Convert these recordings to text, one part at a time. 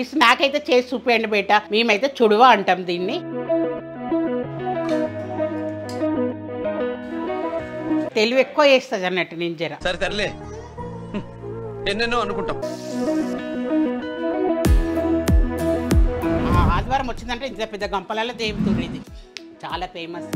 ఈ స్నాక్ అయితే చేసి చూపేయండి బేట. మేమైతే చుడువా అంటాం దీన్ని. తెలివి ఎక్కువ చేస్తుంది అన్నట్టు నేను జర. సరే తరలే, ఎన్నెన్నో అనుకుంటాం. ఆదివారం వచ్చిందంటే ఇంత పెద్ద గంపలలో దేవుతుంది. ఇది చాలా ఫేమస్.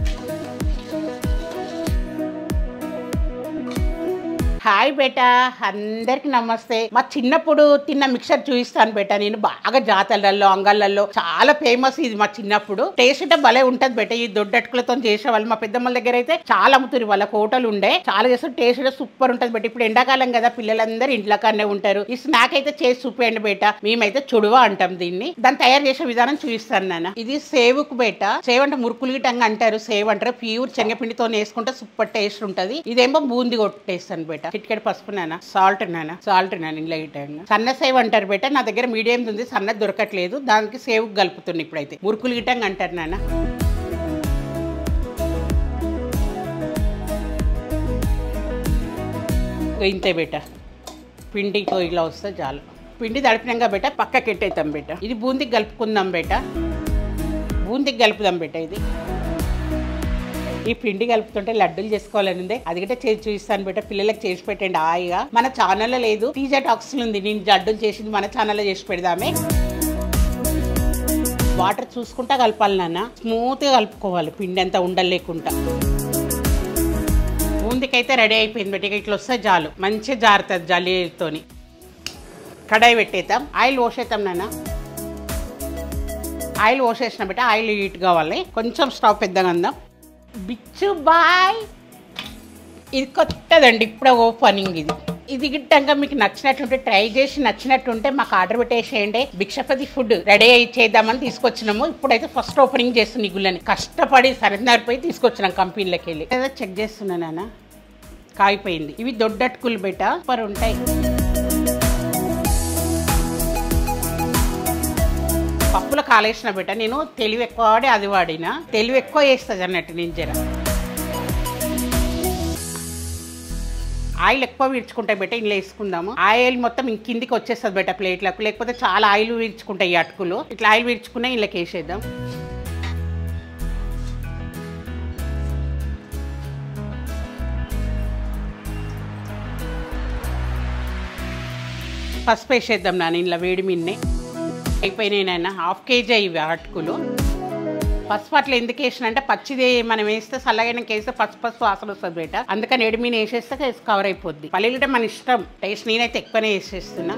హాయ్ బేటా, అందరికి నమస్తే. మా చిన్నప్పుడు తిన్న మిక్సర్ చూపిస్తాను బేటా. నేను బాగా జాతరలలో అంగళ్ళల్లో చాలా ఫేమస్ ఇది. మా చిన్నప్పుడు టేస్ట్ అంటే భలే ఉంటది బేటా. ఈ దొడ్డటుకులతో చేసేవాళ్ళు. మా పెద్దమ్మల దగ్గర అయితే చాలా అమ్ముతారు. వాళ్ళ హోటల్ ఉండే చాలా చేస్తారు. టేస్ట్ అయితే సూపర్ ఉంటది బేటా. ఇప్పుడు ఎండాకాలం కదా, పిల్లలందరూ ఇంట్లోనే ఉంటారు. ఈ స్నాక్ అయితే చేసి చూపేయండి బేటా. మేమైతే చుడువా అంటాం దీన్ని. దాన్ని తయారు చేసే విధానం చూపిస్తాను నాన్న. ఇది సేవుకు బేటా. సేవ్ అంటే మురుకులు గిటంగా అంటారు, సేవ్ అంటారు. ప్యూర్ శనగపిండితో వేసుకుంటే సూపర్ టేస్ట్ ఉంటది. ఇదేమో బూంది కొట్టేస్తాను బేటా. చిటికెడు పసుపు నాన్న, సాల్ట్ నాన్న ఇంట్లో గిట్టంగా. సన్న సేవ్ అంటారు బేట. నా దగ్గర మీడియం ఉంది, సన్నది దొరకట్లేదు. దానికి సేవ్ కలుపుతుంది. ఇప్పుడైతే మురుకులు గిట్టంగా అంటారు నాన్న. ఇంతే బేట. పిండితో ఇలా వస్తే చాలు. పిండి తడిపినాక బేట పక్కకి ఎట్టేద్దాం బేట. ఇది బూందికి కలుపుకుందాం బేట. బూందికి కలుపుదాం బేట. ఇది ఈ పిండి కలుపుతుంటే లడ్డూలు చేసుకోవాలని ఉంది. అది కూడా చేసి చూపిస్తాను బేట. పిల్లలకు చేసి పెట్టండి హాయిగా. మన ఛానల్లో లేదు, టీజా టాక్స్ ఉంది. నేను లడ్డూలు చేసింది మన ఛానల్లో చేసి పెడదామే. వాటర్ చూసుకుంటా కలపాలి నాన్న. స్మూత్గా కలుపుకోవాలి, పిండి అంతా ఉండలేకుండా. బూందికైతే రెడీ అయిపోయింది బేట. ఇట్లా వస్తే చాలు, మంచిగా జారుతుంది జల్లీతోని. కడాయి పెట్టేద్దాం. ఆయిల్ పోసేద్దాం నాన్న. ఆయిల్ పోసేసిన బేట. ఆయిల్ హీట్ కావాలి. కొంచెం స్టవ్ పెద్దగా అందాం. బిచ్చు బాయ్, ఇది కొత్తదండి, ఇప్పుడే ఓపెనింగ్. ఇది గిట్టంగా మీకు నచ్చినట్టుంటే ట్రై చేసి నచ్చినట్టుంటే మాకు ఆర్డర్ పెట్టేసేయండి. భిక్షపతి ఫుడ్ రెడీ అయ్యి చేద్దామని తీసుకొచ్చినాము. ఇప్పుడైతే ఫస్ట్ ఓపెనింగ్ చేస్తుంది ఈ గుళ్ళని. కష్టపడి సరిదారిపోయి తీసుకొచ్చినాం కంపెనీలోకి వెళ్ళి. ఏదో చెక్ చేస్తున్నా నాన్న. కాయిపోయింది. ఇవి దొడ్డటుకులు బేట, సూపర్ ఉంటాయి. పప్పులు కాలేసిన బేట. నేను తెలివి ఎక్కువ వాడి అది వాడినా. తెలివి ఎక్కువ వేస్తుంది అన్నట్టు నేను జర. ఆయిల్ ఎక్కువ వీడ్చుకుంటాయి బేట. ఇంట్లో వేసుకుందాము. ఆయిల్ మొత్తం కిందికి వచ్చేస్తుంది బేట ప్లేట్లకు. లేకపోతే చాలా ఆయిల్ వీడ్చుకుంటాయి ఈ అటుకులు. ఇట్లా ఆయిల్ వీడ్చుకున్నా ఇంట్లోకి వేసేద్దాం. పసుపు వేసేద్దాం నాన్న. ఇంట్లో వేడి మిన్నే అయిపోయినాయి నాన్న. 1/2 kg ఇవి అటుకులు. పసుపు అట్లా ఎందుకు వేసిన అంటే పచ్చిది మనం వేస్తే చల్లగైనా వేస్తే పసుపు వాసన వస్తుంది బేట. అందుకని ఎడిమీన వేసేస్తే కవర్ అయిపోద్ది. పల్లీలు అంటే మన ఇష్టం టేస్ట్. నేనైతే ఎక్కువనే వేసేస్తున్నా.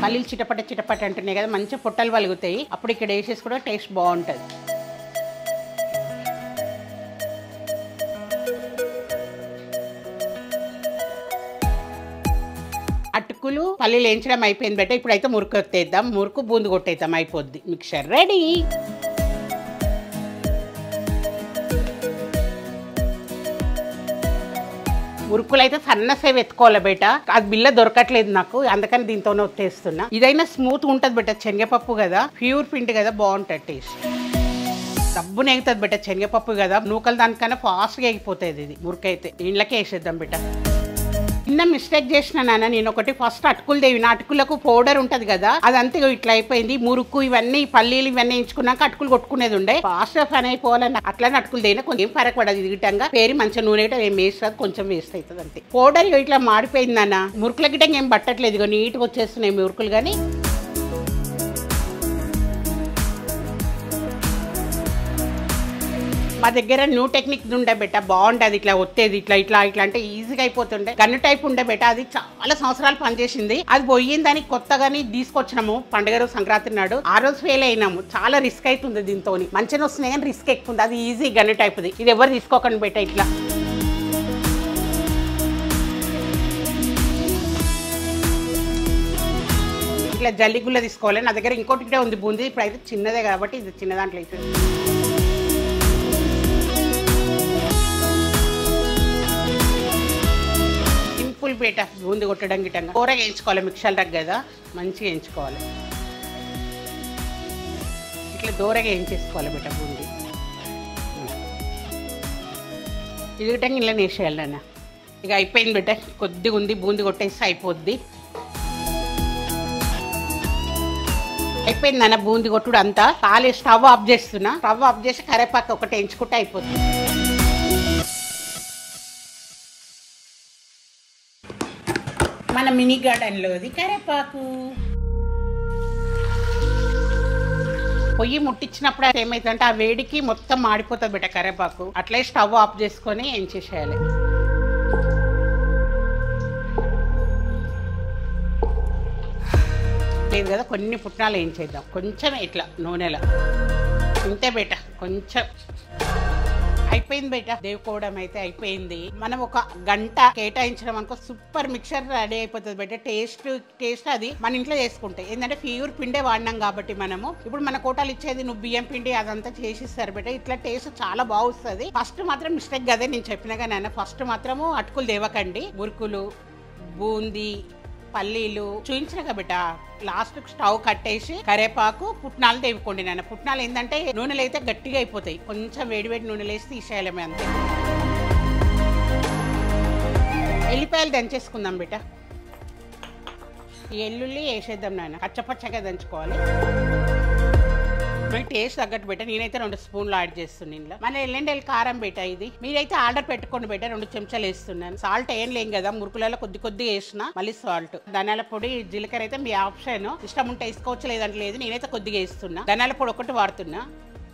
పల్లీలు చిటపట అంటున్నాయి కదా, మంచిగా పొట్టలు వలుగుతాయి. అప్పుడు ఇక్కడ వేసేసి కూడా టేస్ట్ బాగుంటుంది. అటుకులు పల్లీలు వేయించడం అయిపోయింది బేట. ఇప్పుడైతే మురుకు కొట్టేద్దాం. మురుకు బూందు కొట్టేద్దాం, అయిపోద్ది. Mixture ready. మురుకులు అయితే సన్న సేవ్ ఎత్తుకోవాలి బేట. అది బిల్ల దొరకట్లేదు నాకు, అందుకని దీంతోనే వచ్చేస్తున్నా. ఇదైనా స్మూత్ ఉంటుంది బేట. శనగపప్పు కదా, ప్యూర్ పిండి కదా, బాగుంటుంది టేస్ట్. డబ్బును ఎగుతుంది బేట. శనగపప్పు కదా, నూకలు దానికన్నా ఫాస్ట్గా ఎగిపోతుంది. ఇది మురుకైతే ఇంట్లోకి వేసేద్దాం బేట. చిన్న మిస్టేక్ చేసిన నాన్న నేను ఒకటి. ఫస్ట్ అటుకులు దేవిన. అటుకులకు పౌడర్ ఉంటది కదా, అదంతా ఇట్లా అయిపోయింది. మురుకు ఇవన్నీ పల్లీలు ఇవన్నీ వేయించుకున్నాక అటుకులు కొట్టుకునేది ఉండే. ఫాస్ట్ గా పని అయిపోవాలని అట్లనే అటుకులు దేవిన. కొంచెం ఫరక్ పడదు. ఇది గిట్టంగా పేరు మంచిగా నూనె ఏం వేస్తుంది, కొంచెం వేస్ట్ అవుతుంది అంతే. పౌడర్ ఇట్లా మాడిపోయింది నాన్న. మురుకుల గిట్టంగా ఏం పట్టట్లేదు. ఇక నీట్గా వచ్చేస్తున్నాయి మురుకులు. కానీ మా దగ్గర న్యూ టెక్నిక్ ఉండే బెట్ట. బాగుంటుంది. ఇట్లా ఒత్తేది ఇట్లా ఇట్లా ఇట్లా అంటే ఈజీగా అయిపోతుండే. గన్ను టైప్ ఉండే బెట్ట. అది చాలా సంవత్సరాలు పనిచేసింది. అది పోయిందని కొత్తగాని తీసుకొచ్చినాము పండుగ రోజు, సంక్రాంతి నాడు. ఆ రోజు ఫెయిల్ అయినాము. చాలా రిస్క్ అవుతుంది దీంతో. మంచిగా వస్తున్నాయి కానీ రిస్క్ ఎక్కువ ఉంది. అది ఈజీ గన్ను టైప్ది. ఇది ఎవరు తీసుకోకండి బెట్ట. ఇట్లా ఇట్లా జల్లిగుల్ల తీసుకోవాలి. నా దగ్గర ఇంకోటి ఉంది బూంది. ఇప్పుడు అయితే చిన్నదే కాబట్టి ఇది చిన్న దాంట్లో అయితే. సింపుల్ బేట. బూంది కొట్టడం గిట్టంగా కూరగా వేయించుకోవాలి. మిక్సర్ దగ్గర కదా, మంచిగా వేయించుకోవాలి. ఇట్లా దూరగా వేయించేసుకోవాలి బేట బూంది. ఇది గిట్టంగా ఇలా వేసేయాలి నాన్న. ఇక అయిపోయింది బిడ్డ, కొద్దిగా ఉంది, బూంది కొట్టేస్తే అయిపోద్ది. అయిపోయింది నాన్న బూంది కొట్టుడు అంతా. ఖాళీ స్టవ్ ఆఫ్ చేస్తున్నా. స్టవ్ ఆఫ్ చేసి కరేపాకు ఒకటి ఎంచుకుంటే అయిపోతుంది. మన మినీ గార్డెన్లోది కరేపాకు. పొయ్యి ముట్టించినప్పుడు ఏమైతుందంటే ఆ వేడికి మొత్తం మాడిపోతుంది బిడ్డ కరేపాకు. అట్లే స్టవ్ ఆఫ్ చేసుకొని ఎంచేసేయాలి. లేదు కదా, కొన్ని పుట్నాలు వేయించేద్దాం కొంచెం ఇట్లా నూనెలో. ఇంతే బేట, కొంచెం. అయిపోయింది బేట, దేవుకోవడం అయితే అయిపోయింది. మనం ఒక గంట కేటాయించడం అనుకో సూపర్ మిక్చర్ రెడీ అయిపోతుంది బేట. టేస్ట్ అది మన ఇంట్లో చేసుకుంటే ఏంటంటే ప్యూర్ పిండే వాడినాం కాబట్టి మనము. ఇప్పుడు మన కోటాలు ఇచ్చేది నువ్వు బియ్యం పిండి అదంతా చేసిస్తారు బేట. ఇట్లా టేస్ట్ చాలా బాగుస్తుంది. ఫస్ట్ మాత్రం మిస్టేక్ కదే నేను చెప్పినగా నాన్న, ఫస్ట్ మాత్రము అటుకులు దేవకండి. మురుకులు, బూందీ, పల్లీలు చూయించిన బిడ్డ. లాస్ట్ స్టవ్ కట్టేసి కరేపాకు, పుట్నాలు తెవుకోండి నాన్న. పుట్నాలు ఏంటంటే నూనెలు అయితే గట్టిగా అయిపోతాయి, కొంచెం వేడి నూనెలు వేసి తీసేయాలమే అంతే. ఎల్లిపాయలు దంచేసుకుందాం బిడ్డ. ఈ ఎల్లుల్లి వేసేద్దాం నాన్న, కచ్చపచ్చగా దంచుకోవాలి. టేస్ట్ తగ్గట్టు బెట్ట. నేనైతే 2 స్పూన్లు యాడ్ చేస్తున్నాను ఇంట్లో. మన ఎల్లుండి కారం బెట్ట. ఇది మీరైతే ఆర్డర్ పెట్టుకోండి బెట్ట. 2 చెంచాలు వేస్తున్నాను. సాల్ట్ ఏం లేం కదా, మురుకులలో కొద్దిగా వేసిన, మళ్ళీ సాల్ట్. ధనియాల పొడి, జీలకర్ర అయితే మీ ఆప్షన్, ఇష్టం ఉంటే వేసుకోవచ్చు, లేదంటే లేదు. నేనైతే కొద్దిగా వేస్తున్నా. ధనియాల పొడి ఒకటి వాడుతున్నా.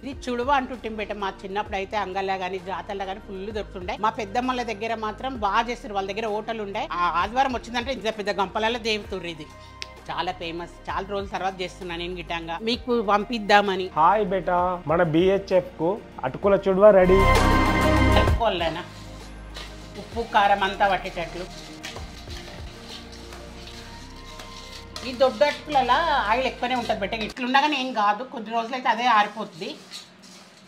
ఇది చుడువ అంటుంటాం బెట్ట. మా చిన్నప్పుడు అయితే అంగల్లో కానీ జాతరలో కానీ ఫుల్ దొరుకుతుండే. మా పెద్దమ్మల దగ్గర మాత్రం బాగా చేస్తారు. వాళ్ళ దగ్గర హోటల్ ఉండే. ఆదివారం వచ్చిందంటే ఇంత పెద్ద గంపలలో దేవుతుర్రు. ఇది చాలా ఫేమస్. చాలా రోజుల తర్వాత చేస్తున్నా నేను గిట్టంగా మీకు పంపిద్దామని. హాయ్ బేటా, మన BHF కు అటుకుల చుడువ రెడీ. కలుపుకోవాలనా, ఉప్పు కారం అంతా పట్టేటట్లు. ఈ దొడ్డ అటుకులలో ఆయిల్ ఎక్కువనే ఉంటుంది బెట్ట. ఇట్లుండగానే ఏం కాదు, కొద్ది రోజులైతే అదే ఆరిపోతుంది.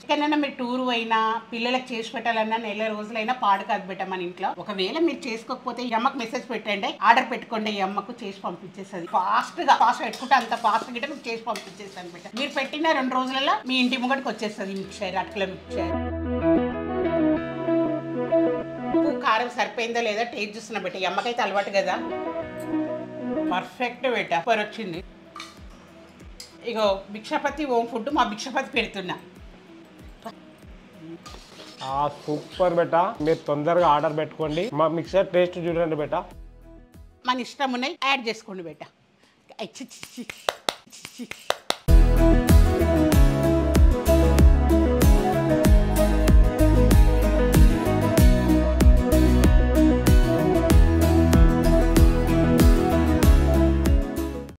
ఎక్కడైనా మీరు టూర్ అయినా పిల్లలకు చేసి పెట్టాలన్నా 4 రోజులైనా పాడు కాదు బెట్ట మన ఇంట్లో. ఒకవేళ మీరు చేసుకోకపోతే ఈ అమ్మకు మెసేజ్ పెట్టండి, ఆర్డర్ పెట్టుకోండి. ఈ అమ్మకు చేసి పంపించేస్తుంది. ఫాస్ట్ పెట్టుకుంటే అంత ఫాస్ట్ గిట్ట మీకు చేసి పంపించేస్తాను బెట్ట. మీరు పెట్టిన 2 రోజులలో మీ ఇంటి ముంగడికి వచ్చేస్తుంది మిక్చర్, అటుకుల మిక్చర్. ఉప్పు కారం సరిపోయిందా లేదా టేస్ట్ చూస్తున్నా బెట్ట. ఈ అమ్మకైతే అలవాటు కదా. పర్ఫెక్ట్ బెట్ట, సూపర్ వచ్చింది. ఇగో భిక్షపతి హోమ్ ఫుడ్ మా భిక్షపతి పెడుతున్నా. సూపర్ బేటా, మీరు తొందరగా ఆర్డర్ పెట్టుకోండి. మా మిక్సర్ టేస్ట్ చూడండి బేటా. మన ఇష్టం ఉన్నాయి యాడ్ చేసుకోండి బేట.